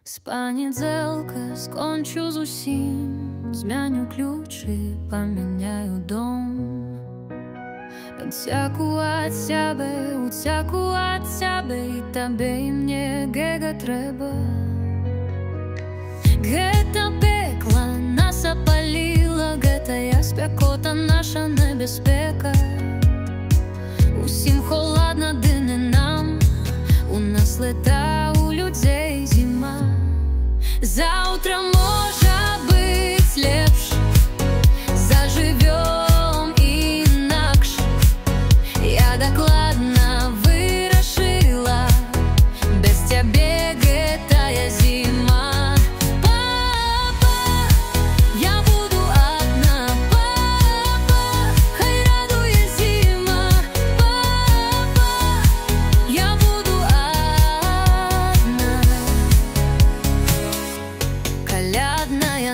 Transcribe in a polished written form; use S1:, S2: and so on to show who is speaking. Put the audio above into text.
S1: З панедзелка скончу з усім, змяню ключы, памяняю дом. Уцяку ад цябе, і табе і мне гэга трэба. Гэта пекла нас апаліла, гэтая спякота наша небяспека. Усім холадна, ды не нам, у нас лета, у людзей зіма. Заўтра можа быць лепш, зажывём інакш. Я дакладна вырашыла, без цябе гэтая зіма. Папа, я буду адна, папа, хай радуе зіма. Папа, я буду адна. Калядная